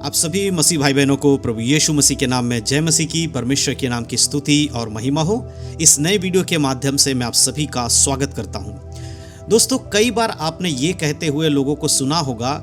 आप सभी मसीह भाई बहनों को प्रभु यीशु मसीह के नाम में जय मसीह की, परमेश्वर के नाम की स्तुति और महिमा हो। इस नए वीडियो के माध्यम से मैं आप सभी का स्वागत करता हूं। दोस्तों, कई बार आपने ये कहते हुए लोगों को सुना होगा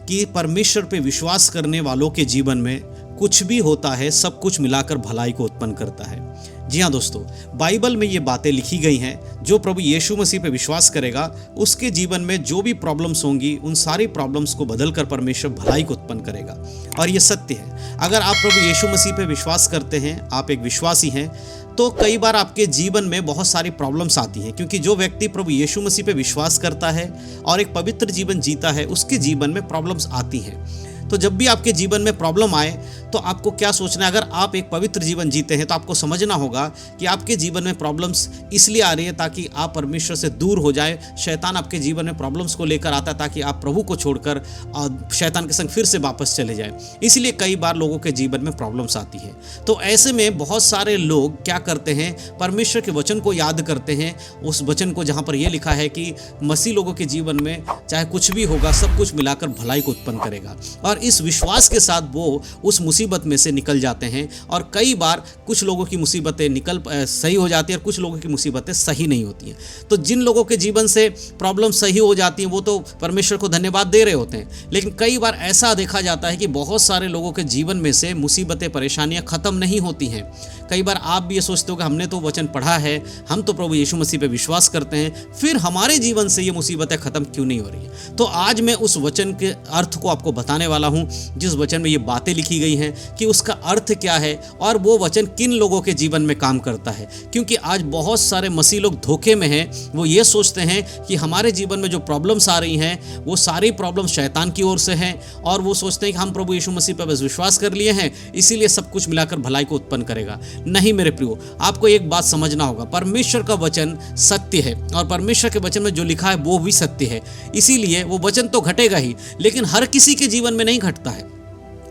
कि परमेश्वर पे विश्वास करने वालों के जीवन में कुछ भी होता है, सब कुछ मिलाकर भलाई को उत्पन्न करता है। जी हाँ दोस्तों, बाइबल में ये बातें लिखी गई हैं। जो प्रभु यीशु मसीह पे विश्वास करेगा उसके जीवन में जो भी प्रॉब्लम्स होंगी, उन सारी प्रॉब्लम्स को बदलकर परमेश्वर भलाई को उत्पन्न करेगा। और ये सत्य है। अगर आप प्रभु यीशु मसीह पे विश्वास करते हैं, आप एक विश्वासी हैं, तो कई बार आपके जीवन में बहुत सारी प्रॉब्लम्स आती हैं, क्योंकि जो व्यक्ति प्रभु यीशु मसीह पे विश्वास करता है और एक पवित्र जीवन जीता है, उसके जीवन में प्रॉब्लम्स आती हैं। तो जब भी आपके जीवन में प्रॉब्लम आए तो आपको क्या सोचना है? अगर आप एक पवित्र जीवन जीते हैं तो आपको समझना होगा कि आपके जीवन में प्रॉब्लम्स इसलिए आ रही है ताकि आप परमेश्वर से दूर हो जाए। शैतान आपके जीवन में प्रॉब्लम्स को लेकर आता है ताकि आप प्रभु को छोड़कर शैतान के संग फिर से वापस चले जाए। इसलिए कई बार लोगों के जीवन में प्रॉब्लम्स आती है। तो ऐसे में बहुत सारे लोग क्या करते हैं, परमेश्वर के वचन को याद करते हैं, उस वचन को जहाँ पर यह लिखा है कि मसीह लोगों के जीवन में चाहे कुछ भी होगा, सब कुछ मिलाकर भलाई को उत्पन्न करेगा। और इस विश्वास के साथ वो उस मुसीबत में से निकल जाते हैं। और कई बार कुछ लोगों की मुसीबतें सही हो जाती हैं और कुछ लोगों की मुसीबतें सही नहीं होती हैं। तो जिन लोगों के जीवन से प्रॉब्लम सही हो जाती हैं वो तो परमेश्वर को धन्यवाद दे रहे होते हैं। लेकिन कई बार ऐसा देखा जाता है कि बहुत सारे लोगों के जीवन में से मुसीबतें, परेशानियां खत्म नहीं होती हैं। कई बार आप भी ये सोचते हो कि हमने तो वचन पढ़ा है, हम तो प्रभु यीशु मसीह पे विश्वास करते हैं, फिर हमारे जीवन से ये मुसीबतें खत्म क्यों नहीं हो रही है? तो आज मैं उस वचन के अर्थ को आपको बताने वाला हूं, जिस वचन में ये बातें लिखी गई हैं कि उसका अर्थ क्या है और वो वचन किन लोगों के जीवन में काम करता है। क्योंकि आज बहुत सारे मसीह लोग धोखे में हैं। वो ये सोचते हैं कि हमारे जीवन में जो प्रॉब्लम्स आ रही हैं वो सारी प्रॉब्लम्स शैतान की ओर से हैं, और वो सोचते हैं कि हम प्रभु यीशु मसीह पर बस विश्वास कर लिए हैं, इसीलिए सब कुछ मिलाकर भलाई को उत्पन्न करेगा। नहीं मेरे प्रियो, आपको एक बात समझना होगा, परमेश्वर का वचन सत्य है और परमेश्वर के वचन में जो लिखा है वो भी सत्य है। इसीलिए वो वचन तो घटेगा ही, लेकिन हर किसी के जीवन में नहीं घटता है।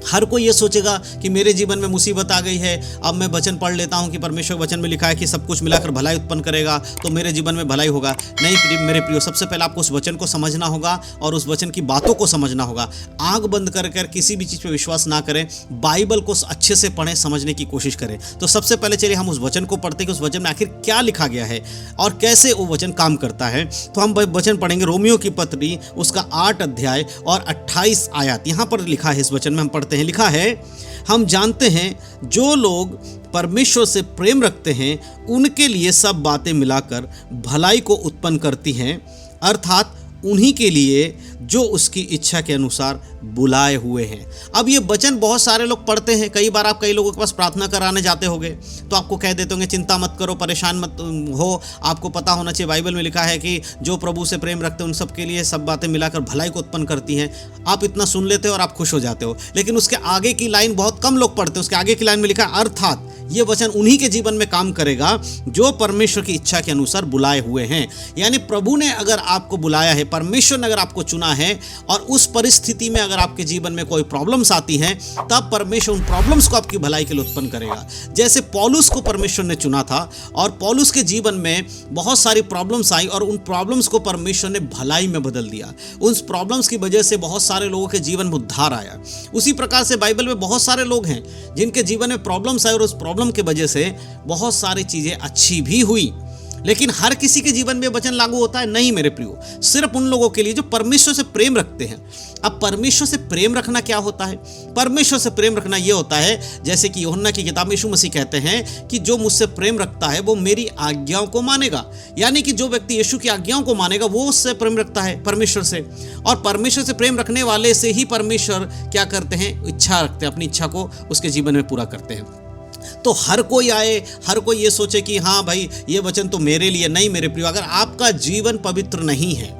हर कोई ये सोचेगा कि मेरे जीवन में मुसीबत आ गई है, अब मैं वचन पढ़ लेता हूँ कि परमेश्वर वचन में लिखा है कि सब कुछ मिलाकर भलाई उत्पन्न करेगा, तो मेरे जीवन में भलाई होगा। नहीं मेरे प्रियो, सबसे पहले आपको उस वचन को समझना होगा और उस वचन की बातों को समझना होगा। आंख बंद कर किसी भी चीज़ पे विश्वास ना करें, बाइबल को अच्छे से पढ़ें, समझने की कोशिश करें। तो सबसे पहले चलिए हम उस वचन को पढ़ते हैं कि उस वचन में आखिर क्या लिखा गया है और कैसे वो वचन काम करता है। तो हम वचन पढ़ेंगे रोमियो की पत्री, उसका 8 अध्याय और 28 आयत। यहाँ पर लिखा है, इस वचन में हम पढ़ते हैं, लिखा है, हम जानते हैं जो लोग परमेश्वर से प्रेम रखते हैं उनके लिए सब बातें मिलाकर भलाई को उत्पन्न करती हैं, अर्थात उन्हीं के लिए जो उसकी इच्छा के अनुसार बुलाए हुए हैं। अब ये वचन बहुत सारे लोग पढ़ते हैं। कई बार आप कई लोगों के पास प्रार्थना कराने जाते होंगे तो आपको कह देते होंगे चिंता मत करो, परेशान मत हो, आपको पता होना चाहिए बाइबल में लिखा है कि जो प्रभु से प्रेम रखते हैं उन सब के लिए सब बातें मिलाकर भलाई को उत्पन्न करती हैं। आप इतना सुन लेते हो और आप खुश हो जाते हो, लेकिन उसके आगे की लाइन बहुत कम लोग पढ़ते हैं। उसके आगे की लाइन में लिखा है, अर्थात ये वचन उन्हीं के जीवन में काम करेगा जो परमेश्वर की इच्छा के अनुसार बुलाए हुए हैं। यानी प्रभु ने अगर आपको बुलाया है, परमेश्वर ने अगर आपको चुना है, और उस परिस्थिति में अगर आपके जीवन में कोई प्रॉब्लम्स आती हैं, तब परमेश्वर उन प्रॉब्लम्स को आपकी भलाई के लिए उत्पन्न करेगा। जैसे पौलुस को परमेश्वर ने चुना था और पौलुस के जीवन में बहुत सारी प्रॉब्लम्स आई और उन प्रॉब्लम्स को परमेश्वर ने भलाई में बदल दिया। उन प्रॉब्लम्स की वजह से बहुत सारे लोगों के जीवन में उद्धार आया। उसी प्रकार से बाइबल में बहुत सारे लोग हैं जिनके जीवन में प्रॉब्लम्स आए और उस प्रॉब्लम की वजह से बहुत सारी चीजें अच्छी भी हुई। लेकिन हर किसी के जीवन में वचन लागू होता है? नहीं मेरे प्रियो, सिर्फ उन लोगों के लिए जो परमेश्वर से प्रेम रखते हैं। अब परमेश्वर से प्रेम रखना क्या होता है? परमेश्वर से प्रेम रखना यह होता है, जैसे कि यूहन्ना की किताब में यीशु मसीह कहते हैं कि जो मुझसे प्रेम रखता है वो मेरी आज्ञाओं को मानेगा। यानी कि जो व्यक्ति यीशु की आज्ञाओं को मानेगा वो उससे प्रेम रखता है, परमेश्वर से। और परमेश्वर से प्रेम रखने वाले से ही परमेश्वर क्या करते हैं? इच्छा रखते हैं, अपनी इच्छा को उसके जीवन में पूरा करते हैं। तो हर कोई आए, हर कोई ये सोचे कि हाँ भाई ये वचन तो मेरे लिए। नहीं मेरे प्रियो, अगर आपका जीवन पवित्र नहीं है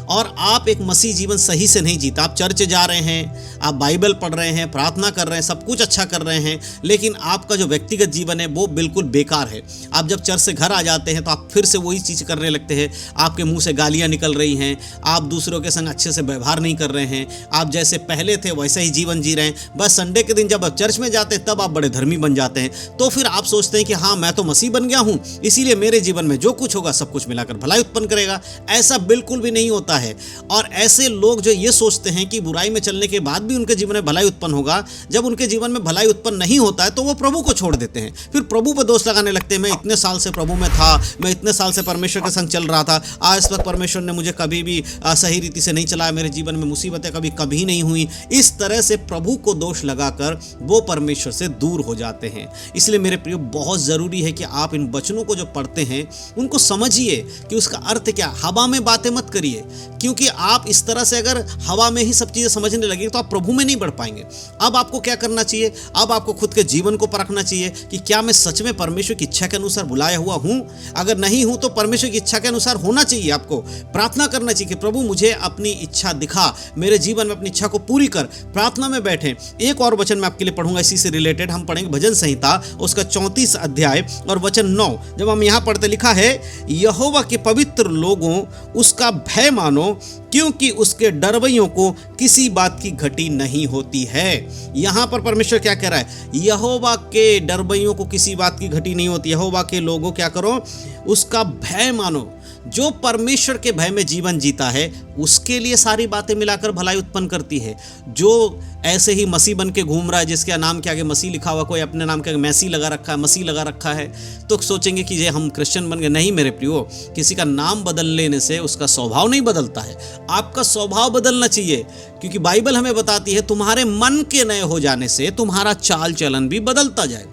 और आप एक मसीह जीवन सही से नहीं जीता, आप चर्च जा रहे हैं, आप बाइबल पढ़ रहे हैं, प्रार्थना कर रहे हैं, सब कुछ अच्छा कर रहे हैं, लेकिन आपका जो व्यक्तिगत जीवन है वो बिल्कुल बेकार है। आप जब चर्च से घर आ जाते हैं तो आप फिर से वही चीज़ करने लगते हैं, आपके मुंह से गालियां निकल रही हैं, आप दूसरों के संग अच्छे से व्यवहार नहीं कर रहे हैं, आप जैसे पहले थे वैसा ही जीवन जी रहे हैं। बस संडे के दिन जब आप चर्च में जाते हैं तब आप बड़े धर्मी बन जाते हैं। तो फिर आप सोचते हैं कि हाँ मैं तो मसीह बन गया हूँ, इसीलिए मेरे जीवन में जो कुछ होगा सब कुछ मिलाकर भलाई उत्पन्न करेगा। ऐसा बिल्कुल भी नहीं होता है। और ऐसे लोग जो ये सोचते हैं कि बुराई में चलने के बाद भी उनके जीवन में भलाई उत्पन्न होगा, जब उनके जीवन में भलाई उत्पन्न नहीं होता है तो वो प्रभु को छोड़ देते हैं, फिर प्रभु पर दोष लगाने लगते हैं। मैं इतने साल से प्रभु में था, मैं इतने साल से परमेश्वर के संग चल रहा था, आज तक परमेश्वर ने मुझे कभी भी सही रीति से नहीं चलाया, मेरे जीवन में मुसीबतें कभी नहीं हुई। इस तरह से प्रभु को दोष लगाकर वो परमेश्वर से दूर हो जाते हैं। इसलिए मेरे प्रियो, बहुत ज़रूरी है कि आप इन वचनों को जो पढ़ते हैं उनको समझिए कि उसका अर्थ क्या। हवा में बातें मत करिए, क्योंकि आप इस तरह से अगर हवा में ही सब चीज़ें समझने लगेंगे तो आप प्रभु में नहीं बढ़ पाएंगे। अब आपको क्या करना चाहिए? अब आपको खुद के जीवन को परखना चाहिए कि क्या मैं सच में परमेश्वर की इच्छा के अनुसार बुलाया हुआ हूँ। अगर नहीं हूँ तो परमेश्वर की इच्छा के अनुसार होना चाहिए। आपको प्रार्थना करना चाहिए कि प्रभु मुझे अपनी इच्छा दिखा, मेरे जीवन में अपनी इच्छा को पूरी कर। प्रार्थना में बैठें। एक और वचन मैं आपके लिए पढ़ूंगा, इसी से रिलेटेड हम पढ़ेंगे भजन संहिता उसका 34 अध्याय और वचन 9। जब हम यहाँ पढ़ते, लिखा है, यहोवा के पवित्र लोगों उसका भय मानो, क्योंकि उसके डरवैयों को किसी बात की घटी नहीं होती है। यहां पर परमेश्वर क्या कह रहा है? यहोवा के डरवैयों को किसी बात की घटी नहीं होती। यहोवा के लोगों क्या करो? उसका भय मानो। जो परमेश्वर के भय में जीवन जीता है उसके लिए सारी बातें मिलाकर भलाई उत्पन्न करती है। जो ऐसे ही मसीह बन के घूम रहा है, जिसके नाम के आगे मसीह लिखा हुआ, कोई अपने नाम के आगे मैसी लगा रखा है, मसीह लगा रखा है, तो सोचेंगे कि ये हम क्रिश्चियन बन गए। नहीं मेरे प्रियो, किसी का नाम बदल लेने से उसका स्वभाव नहीं बदलता है। आपका स्वभाव बदलना चाहिए, क्योंकि बाइबल हमें बताती है तुम्हारे मन के नए हो जाने से तुम्हारा चाल चलन भी बदलता जाए।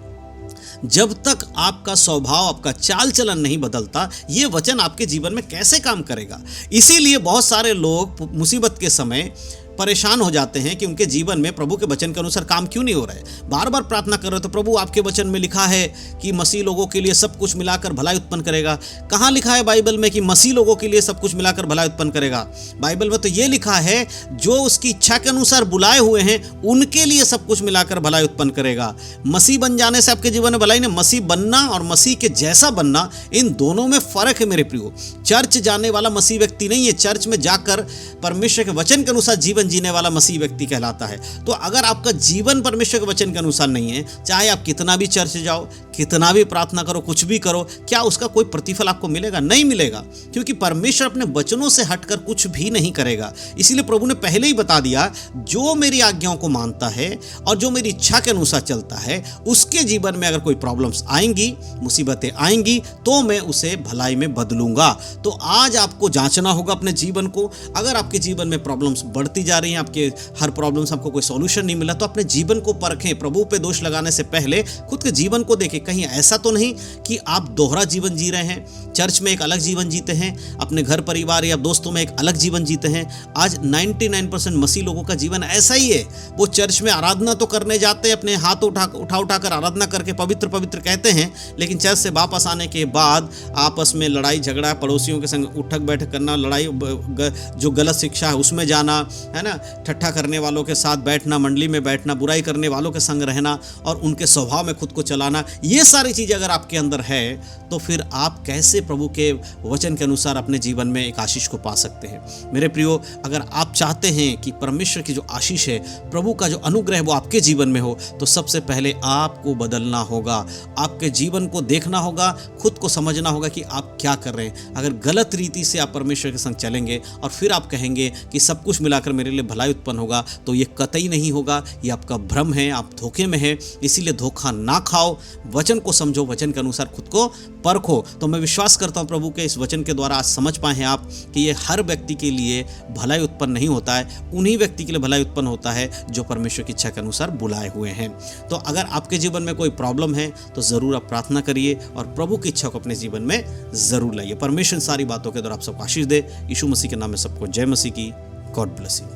जब तक आपका स्वभाव, आपका चाल चलन नहीं बदलता, ये वचन आपके जीवन में कैसे काम करेगा? इसीलिए बहुत सारे लोग मुसीबत के समय परेशान हो जाते हैं कि उनके जीवन में प्रभु के वचन के अनुसार काम क्यों नहीं हो रहा है। बार बार प्रार्थना कर रहे हो तो प्रभु आपके वचन में लिखा है कि मसीह लोगों के लिए सब कुछ मिलाकर भलाई उत्पन्न करेगा। कहाँ लिखा है बाइबल में कि मसीह लोगों के लिए सब कुछ मिलाकर भलाई उत्पन्न करेगा? बाइबल में तो ये लिखा है, जो उसकी इच्छा के अनुसार बुलाए हुए हैं उनके लिए सब कुछ मिलाकर भलाई उत्पन्न करेगा। मसीह बन जाने से आपके जीवन में भलाई नहीं, मसीह बनना और मसीह के जैसा बनना, इन दोनों में फर्क है मेरे प्रियो। चर्च जाने वाला मसीह व्यक्ति नहीं है, चर्च में जाकर परमेश्वर के वचन के अनुसार जीवन जीने वाला मसीह व्यक्ति कहलाता है। तो अगर आपका जीवन परमेश्वर के वचन के अनुसार नहीं है, चाहे आप कितना भी चर्च जाओ, कितना भी प्रार्थना करो, कुछ भी करो, क्या उसका कोई प्रतिफल आपको मिलेगा? नहीं मिलेगा, क्योंकि परमेश्वर अपने वचनों से हटकर कुछ भी नहीं करेगा। इसीलिए प्रभु ने पहले ही बता दिया, जो मेरी आज्ञाओं को मानता है और जो मेरी इच्छा के अनुसार चलता है, उसके जीवन में अगर कोई प्रॉब्लम्स आएंगी, मुसीबतें आएंगी, तो मैं उसे भलाई में बदलूंगा। तो आज आपको जांचना होगा अपने जीवन को। अगर आपके जीवन में प्रॉब्लम्स बढ़ती जा रही हैं, आपके हर प्रॉब्लम्स आपको कोई सॉल्यूशन नहीं मिला, तो अपने जीवन को परखें। प्रभु पे दोष लगाने से पहले खुद के जीवन को देखें। कहीं ऐसा तो नहीं कि आप दोहरा जीवन जी रहे हैं, चर्च में एक अलग जीवन जीते हैं, अपने घर परिवार या दोस्तों में एक अलग जीवन जीते हैं। आज 99% मसीह लोगों का जीवन ऐसा ही है। वो चर्च में आराधना तो करने जाते हैं, अपने हाथ उठा कर आराधना करके पवित्र पवित्र कहते हैं, लेकिन चर्च से वापस आने के बाद आपस में लड़ाई झगड़ा, पड़ोसियों के संग उठक बैठक करना, लड़ाई जो गलत शिक्षा है उसमें जाना, है ना, ठट्ठा करने वालों के साथ बैठना, मंडली में बैठना, बुराई करने वालों के संग रहना और उनके स्वभाव में खुद को चलाना, ये सारी चीज़ें अगर आपके अंदर है तो फिर आप कैसे प्रभु के वचन के अनुसार अपने जीवन में एक आशीष को पा सकते हैं? मेरे प्रियो, अगर आप चाहते हैं कि परमेश्वर की जो आशीष है, प्रभु का जो अनुग्रह है वो आपके जीवन में हो, तो सबसे पहले आपको बदलना होगा। आपके जीवन को देखना होगा, खुद को समझना होगा कि आप क्या कर रहे हैं। अगर गलत रीति से आप परमेश्वर के संग चलेंगे और फिर आप कहेंगे कि सब कुछ मिलाकर मेरे लिए भलाई उत्पन्न होगा, तो ये कतई नहीं होगा। ये आपका भ्रम है, आप धोखे में हैं। इसीलिए धोखा ना खाओ, वचन को समझो, वचन के अनुसार खुद को परखो। तो मैं विश्वास करता हूँ प्रभु के इस वचन के द्वारा आज समझ पाए हैं आप कि ये हर व्यक्ति के लिए भलाई उत्पन्न नहीं होता है, उन्हीं व्यक्ति के लिए भलाई उत्पन्न होता है जो परमेश्वर की इच्छा के अनुसार बुलाए हुए हैं। तो अगर आपके जीवन में कोई प्रॉब्लम है तो ज़रूर आप प्रार्थना करिए और प्रभु की इच्छा को अपने जीवन में ज़रूर लाइए। परमेश्वर सारी बातों के द्वारा आप सबको आशीष दे। यीशु मसीह के नाम में सबको जय मसीह की। God bless you.